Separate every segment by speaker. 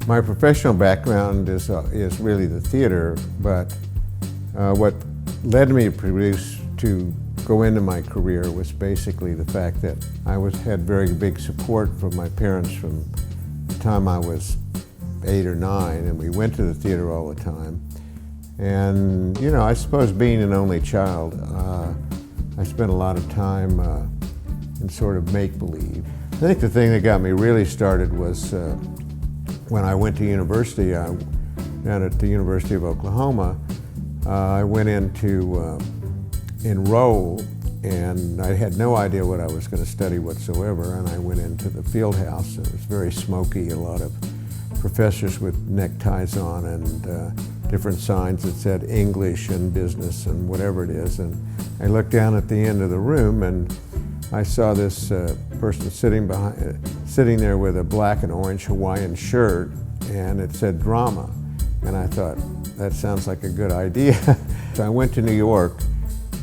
Speaker 1: My professional background is really the theater, but what led me to go into my career was basically the fact that I had very big support from my parents from the time I was 8 or 9, and we went to the theater all the time. And you know, I suppose being an only child, I spent a lot of time in sort of make-believe. I think the thing that got me really started was when I went to university, down at the University of Oklahoma. I went in to enroll, and I had no idea what I was going to study whatsoever, and I went into the field house. It was very smoky, a lot of professors with neckties on and different signs that said English and business and whatever it is. And I looked down at the end of the room, and I saw this person sitting there with a black and orange Hawaiian shirt, and it said drama. And I thought, that sounds like a good idea. So I went to New York,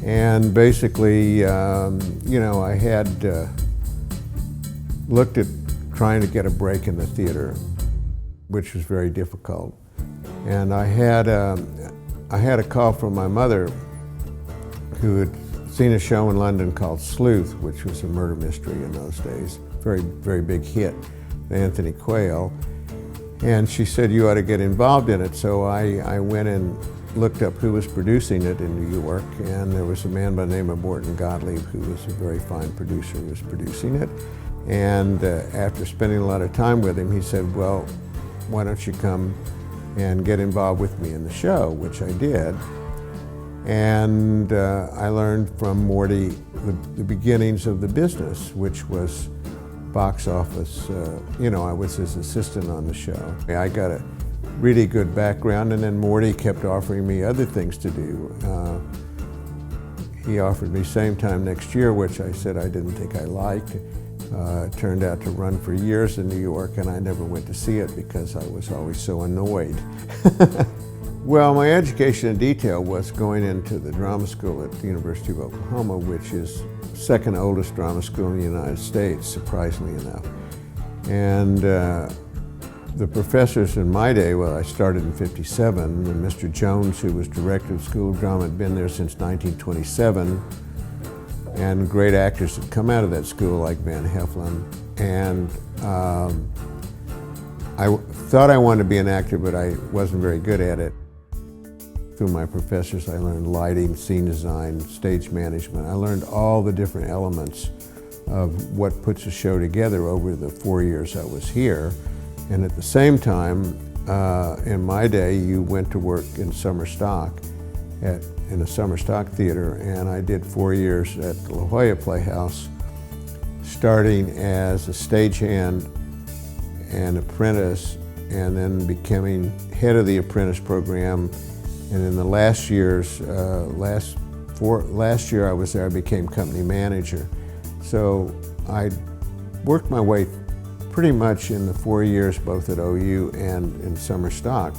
Speaker 1: and basically, you know, I had looked at trying to get a break in the theater, which was very difficult. And I had a call from my mother, who had seen a show in London called Sleuth, which was a murder mystery in those days. Very, very big hit, Anthony Quayle. And she said, you ought to get involved in it. So I went and looked up who was producing it in New York, and there was a man by the name of Morton Gottlieb, who was a very fine producer, who was producing it. And after spending a lot of time with him, he said, well, why don't you come and get involved with me in the show, which I did. And I learned from Morty the beginnings of the business, which was box office. You know, I was his assistant on the show. I got a really good background, and then Morty kept offering me other things to do. He offered me Same Time Next Year, which I said I didn't think I liked. It turned out to run for years in New York, and I never went to see it because I was always so annoyed. Well, my education in detail was going into the drama school at the University of Oklahoma, which is the second oldest drama school in the United States, surprisingly enough. And the professors in my day, well, I started in '57, and Mr. Jones, who was director of the School of Drama, had been there since 1927. And great actors had come out of that school, like Van Heflin. And I thought I wanted to be an actor, but I wasn't very good at it. Through my professors, I learned lighting, scene design, stage management. I learned all the different elements of what puts a show together over the 4 years I was here. And at the same time, in my day, you went to work in summer stock, in a summer stock theater, and I did 4 years at the La Jolla Playhouse, starting as a stagehand and apprentice, and then becoming head of the apprentice program. And in the last year I was there, I became company manager. So I worked my way pretty much in the 4 years, both at OU and in summer stock.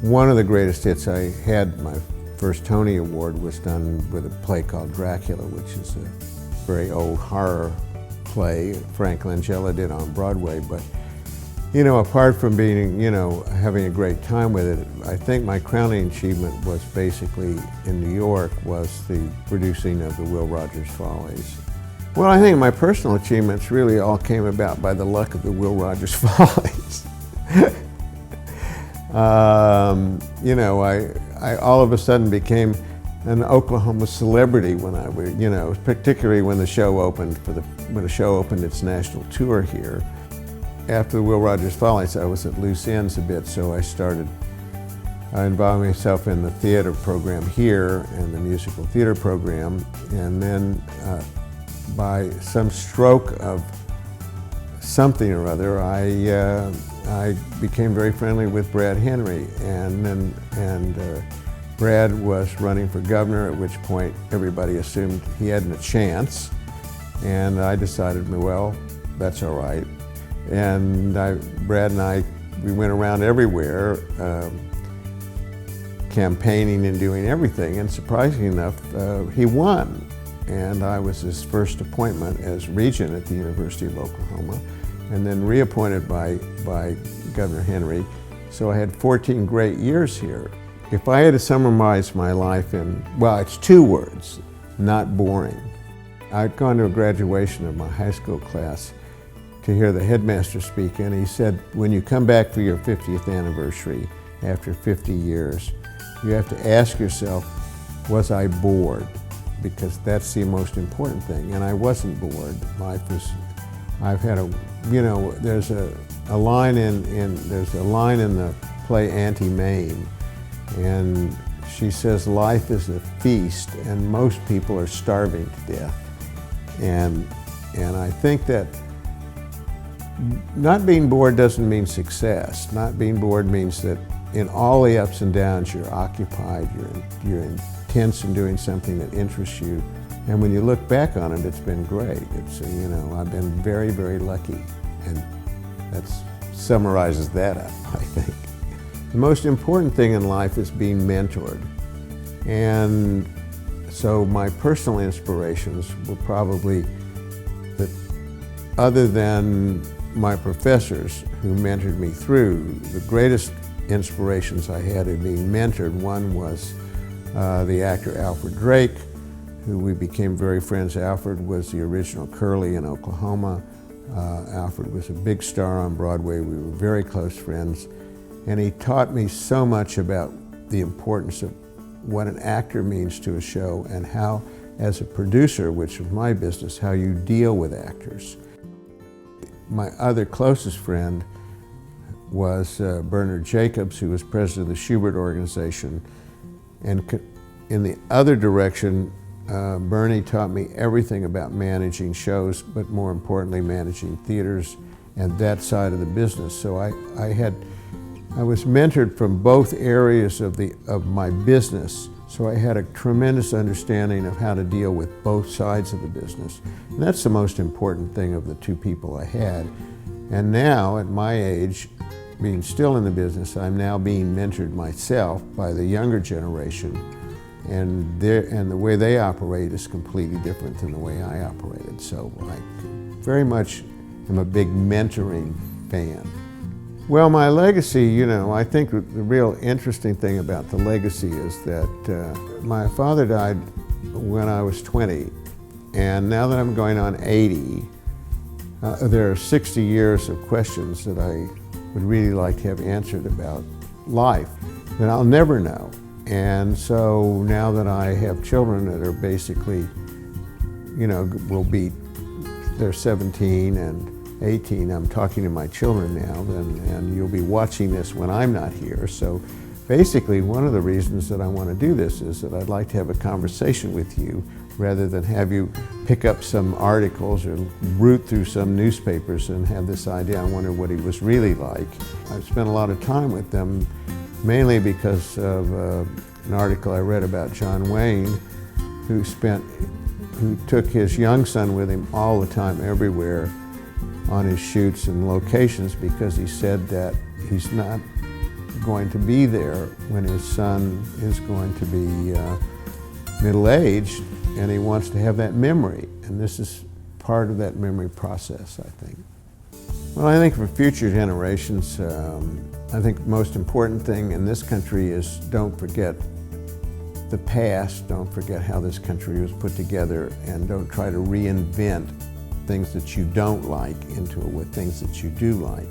Speaker 1: One of the greatest hits I had, my first Tony Award, was done with a play called Dracula, which is a very old horror play Frank Langella did on Broadway. But you know, apart from being, you know, having a great time with it, I think my crowning achievement was basically in New York, was the producing of the Will Rogers Follies. Well, I think my personal achievements really all came about by the luck of the Will Rogers Follies. You know, I all of a sudden became an Oklahoma celebrity when I was, you know, particularly when the show opened when the show opened its national tour here. After the Will Rogers Follies, I was at loose ends a bit, so I started involving myself in the theater program here and the musical theater program. And then by some stroke of something or other, I became very friendly with Brad Henry. And Brad was running for governor, at which point everybody assumed he hadn't a chance. And I decided, well, that's all right. And Brad and I, we went around everywhere, campaigning and doing everything. And surprisingly enough, he won. And I was his first appointment as regent at the University of Oklahoma. and then reappointed by Governor Henry. So I had 14 great years here. If I had to summarize my life in, well, it's 2 words, not boring. I'd gone to a graduation of my high school class to hear the headmaster speak, and he said, when you come back for your 50th anniversary after 50 years, you have to ask yourself, was I bored? Because that's the most important thing, and I wasn't bored. Life was, I've had a, you know, there's a line in the play Anti-Maine, and she says life is a feast and most people are starving to death. And I think that not being bored doesn't mean success. Not being bored means that in all the ups and downs you're occupied, you're intense in doing something that interests you. And when you look back on it, it's been great. It's, you know, I've been very, very lucky. And that summarizes that up, I think. The most important thing in life is being mentored. And so my personal inspirations were probably that, other than my professors who mentored me through, the greatest inspirations I had in being mentored, one was the actor Alfred Drake, who we became very friends. Alfred was the original Curly in Oklahoma. Alfred was a big star on Broadway. We were very close friends. And he taught me so much about the importance of what an actor means to a show and how, as a producer, which was my business, how you deal with actors. My other closest friend was Bernard Jacobs, who was president of the Schubert Organization. And in the other direction, Bernie taught me everything about managing shows, but more importantly, managing theaters and that side of the business. So I was mentored from both areas of my business, so I had a tremendous understanding of how to deal with both sides of the business. And that's the most important thing of the 2 people I had. And now, at my age, being still in the business, I'm now being mentored myself by the younger generation, and the way they operate is completely different than the way I operated. So I very much am a big mentoring fan. Well, my legacy, you know, I think the real interesting thing about the legacy is that my father died when I was 20, and now that I'm going on 80, there are 60 years of questions that I would really like to have answered about life that I'll never know. And so now that I have children that are basically, you know, they're 17 and 18, I'm talking to my children now, and you'll be watching this when I'm not here. So basically, one of the reasons that I want to do this is that I'd like to have a conversation with you rather than have you pick up some articles or root through some newspapers and have this idea, I wonder what he was really like. I've spent a lot of time with them, mainly because of an article I read about John Wayne, who took his young son with him all the time, everywhere, on his shoots and locations, because he said that he's not going to be there when his son is going to be middle-aged, and he wants to have that memory. And this is part of that memory process, I think. Well, I think for future generations, I think the most important thing in this country is don't forget the past, don't forget how this country was put together, and don't try to reinvent things that you don't like into it with things that you do like.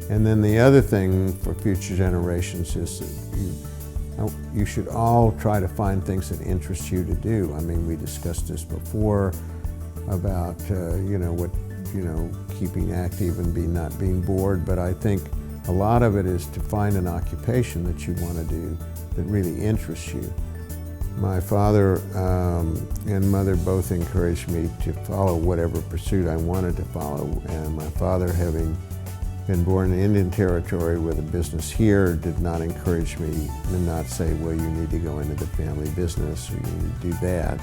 Speaker 1: And then the other thing for future generations is that you should all try to find things that interest you to do. I mean, we discussed this before about keeping active and not being bored, but I think a lot of it is to find an occupation that you want to do that really interests you. My father and mother both encouraged me to follow whatever pursuit I wanted to follow, and my father, having been born in Indian Territory with a business here, did not encourage me, did not say, well, you need to go into the family business or you need to do that.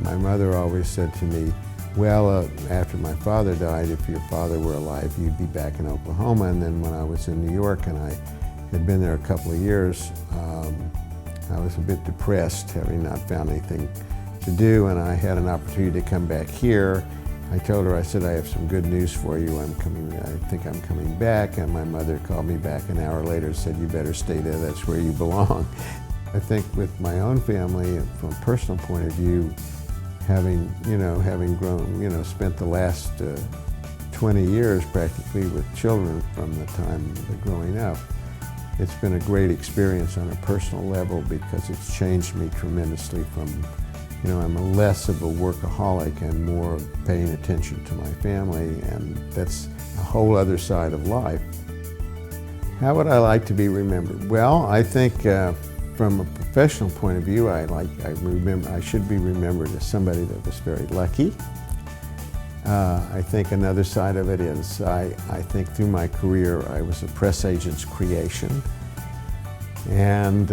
Speaker 1: My mother always said to me, well, after my father died, if your father were alive, you'd be back in Oklahoma. And then when I was in New York and I had been there a couple of years, I was a bit depressed, having not found anything to do, and I had an opportunity to come back here, I told her, I said, I have some good news for you. I think I'm coming back. And my mother called me back an hour later and said, you better stay there, that's where you belong. I think with my own family, from a personal point of view, having grown, spent the last 20 years practically with children from the time of growing up, it's been a great experience on a personal level because it's changed me tremendously from, I'm less of a workaholic and more paying attention to my family, and that's a whole other side of life. How would I like to be remembered? Well, I think from a professional point of view, I should be remembered as somebody that was very lucky. I think another side of it is I think through my career I was a press agent's creation, and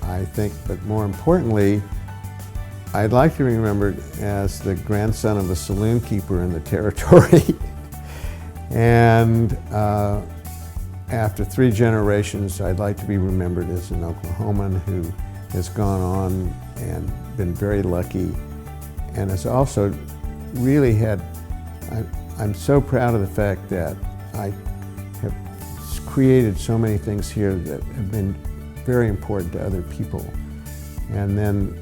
Speaker 1: I think, but more importantly, I'd like to be remembered as the grandson of a saloon keeper in the territory. And after 3 generations, I'd like to be remembered as an Oklahoman who has gone on and been very lucky, and has also really had, I'm so proud of the fact that I have created so many things here that have been very important to other people. And then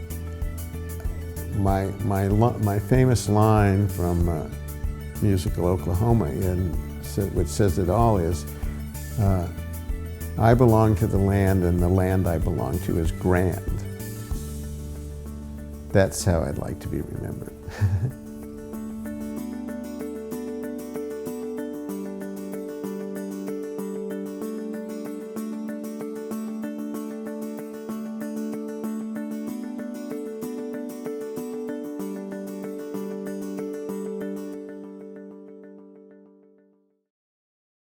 Speaker 1: my famous line from musical Oklahoma, which says it all, is, I belong to the land and the land I belong to is grand. That's how I'd like to be remembered.